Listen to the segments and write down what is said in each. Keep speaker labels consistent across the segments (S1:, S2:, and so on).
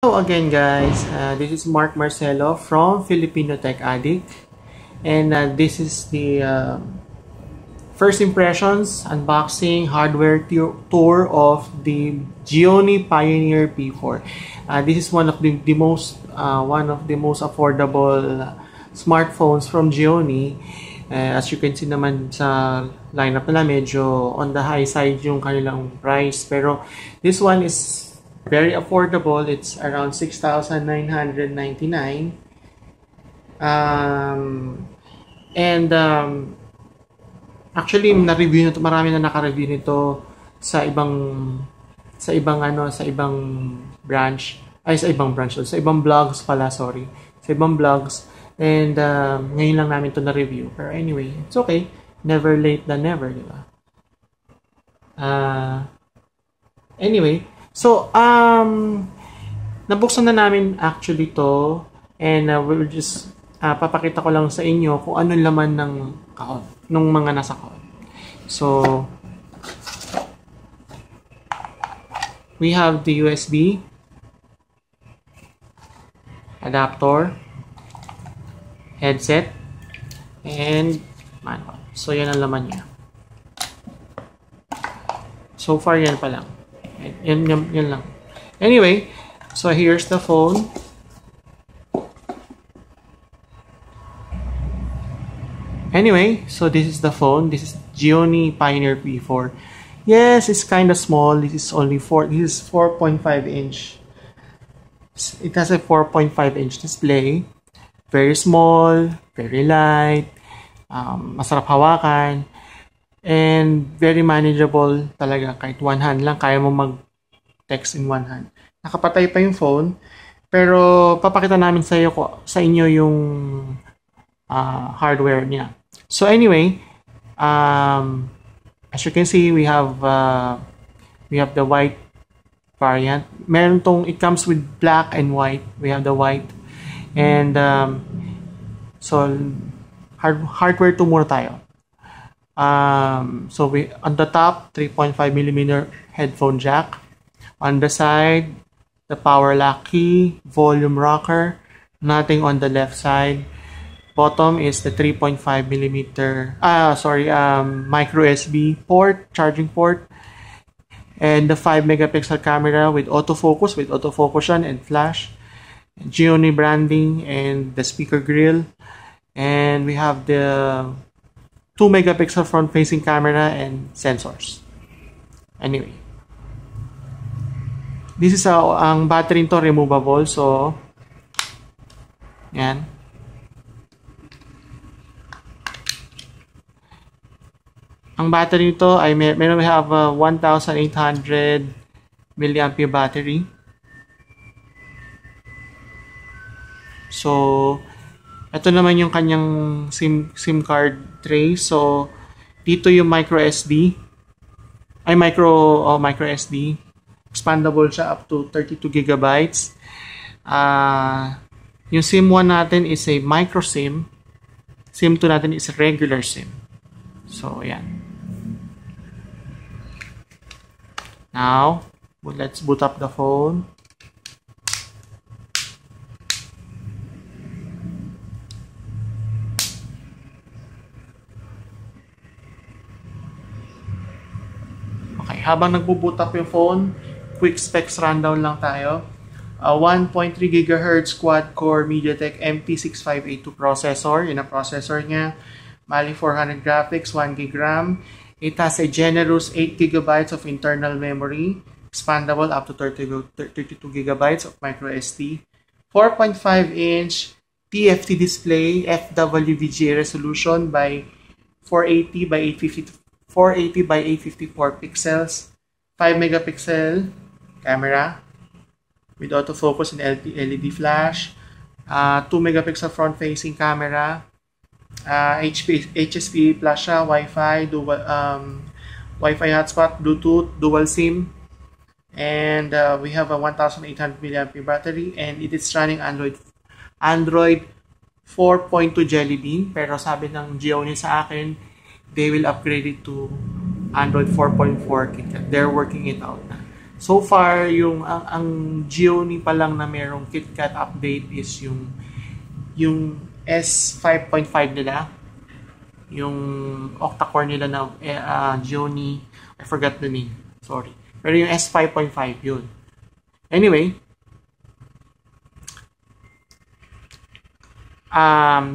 S1: Hello again guys, this is Mark Marcelo from Filipino Tech Addict, and this is the first impressions, unboxing, hardware tour of the Gionee Pioneer P4. This is one of the most affordable smartphones from Gionee. As you can see naman sa lineup nila, medyo on the high side yung kanilang price, pero this one is very affordable. It's around 6,999. And actually na-review nito, marami na naka-review nito sa ibang branch, sa ibang blogs pala, sorry. Sa ibang blogs. And ngayon lang namin to na-review. Pero anyway, it's okay. Never late than never, di ba? Anyway, so, nabuksan na namin actually to, and we'll just, papakita ko lang sa inyo kung ano laman ng kahon, nung mga nasa kahon. So, we have the USB, adapter, headset, and manual. So, yan ang laman niya. So far, yan pa lang. Yan lang. Anyway, so here's the phone. Anyway, so this is the phone. This is Gionee Pioneer P4. Yes, it's kind of small. This is 4.5 inch. It has a 4.5 inch display. Very small, very light, masarap hawakan. And very manageable talaga. Kahit one hand lang, kaya mo mag-text in one hand. Nakapatay pa yung phone. Pero papakita namin sa inyo yung hardware niya. So anyway, as you can see, we have the white variant. Meron tong, it comes with black and white. We have the white. And so hardware 2 muna tayo. So we on the top 3.5mm headphone jack. On the side, the power lock key, volume rocker. Nothing on the left side. Bottom is the 3.5mm micro USB port, charging port, and the 5-megapixel camera with autofocus, and flash. Gionee branding and the speaker grill, and we have the 2-megapixel front-facing camera and sensors. Anyway, this is ang battery nito removable. So, yan. Ang battery nito ay we have a 1,800 milliampere battery. So, ito naman yung kanyang SIM card tray. So, dito yung micro SD. Micro SD. Expandable siya up to 32 gigabytes. Yung SIM 1 natin is a micro SIM. SIM 2 natin is a regular SIM. So, yan. Now, let's boot up the phone. Okay, habang nagbo-boot up yung phone, quick specs rundown lang tayo. 1.3 GHz quad-core MediaTek MT6582 processor. Yun ang processor niya. Mali 400 graphics, 1 GB RAM. It has a generous 8 GB of internal memory, expandable up to 32 GB of micro SD. 4.5-inch TFT display, FWVGA resolution by 480 by 854 pixels, 5-megapixel camera with autofocus and LED flash, 2-megapixel front-facing camera, HSP plus siya, Wi-Fi, Wi-Fi hotspot, Bluetooth, dual SIM, and we have a 1,800 mAh battery, and it is running Android 4.2 Jelly Bean. Pero sabi ng Gionee sa akin, they will upgrade it to Android 4.4 KitKat. They're working it out na. So far, ang Gionee pa lang na merong KitKat update is yung S5.5 nila, yung octa-core nila na Gionee, I forgot the name, sorry. Pero yung S5.5 yun. Anyway,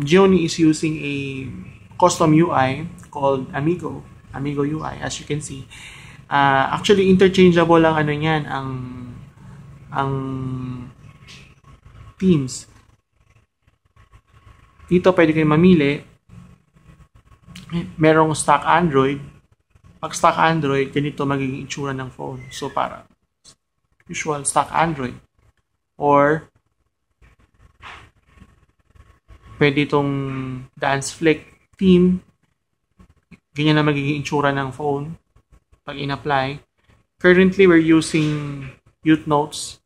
S1: Gionee is using a custom UI called Amigo UI, as you can see. Actually, interchangeable lang ano yan, ang themes. Dito pwede kayo mamili. Merong stock Android. Pag stock Android, ganito magiging itsura ng phone. So, para usual stock Android. Or, pwede itong dance flick theme. Ganyan na magiging itsura ng phone pag in-apply. Currently, we're using Youth Notes.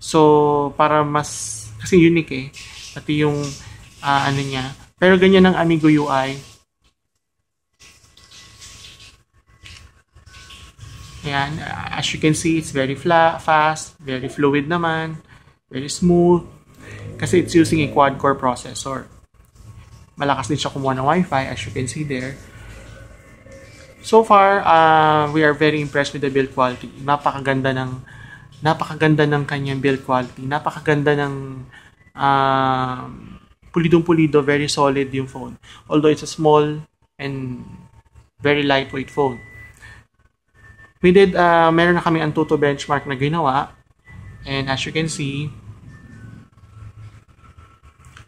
S1: So, para mas, kasi unique eh. Pati yung, ano niya. Pero ganyan ang Amigo UI. Ayan, as you can see, it's very fast, very fluid naman, very smooth. Kasi it's using a quad-core processor. Malakas din siya kumuha ng Wi-Fi, as you can see there. So far, we are very impressed with the build quality. Napakaganda ng kanyang build quality. Napakaganda ng pulidong-pulido, very solid yung phone. Although it's a small and very lightweight phone. We did, meron na kami Antutu benchmark na ginawa. And as you can see,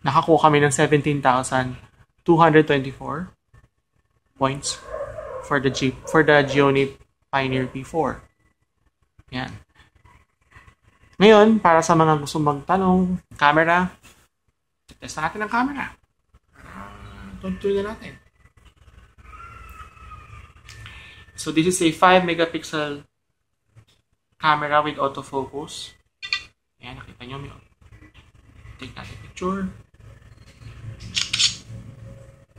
S1: nakakuha kami ng 17,224 points for the Gionee Pioneer P4. Yan. Ngayon, para sa mga gusto magtanong, camera, test natin ang camera. Tuloy na natin. So this is a 5 megapixel camera with autofocus. Ayan, nakita nyo. Take natin picture.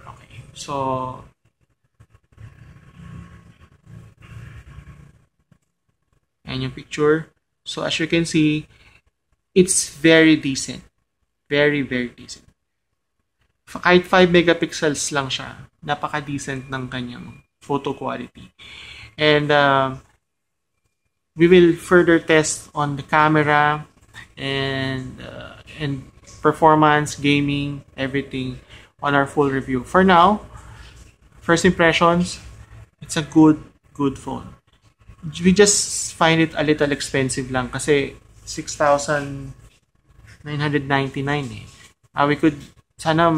S1: Okay, so ayan yung picture. So as you can see, it's very decent. Very, very decent. Kahit 5 megapixels lang siya, napaka-decent ng kanyang photo quality. And we will further test on the camera and performance, gaming, everything on our full review. For now, first impressions, it's a good phone. We just find it a little expensive lang kasi 6,999 eh. We could, sana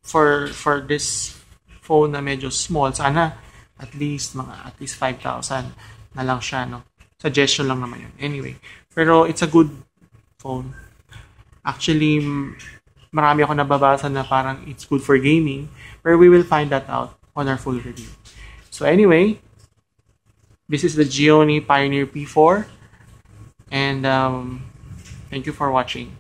S1: for this phone na medyo small, sana at least 5,000 na lang siya, no? Suggestion lang naman yun. Anyway, pero it's a good phone. Actually, marami ako nababasa na parang it's good for gaming, but we will find that out on our full review. So anyway, this is the Gionee Pioneer P4, and thank you for watching.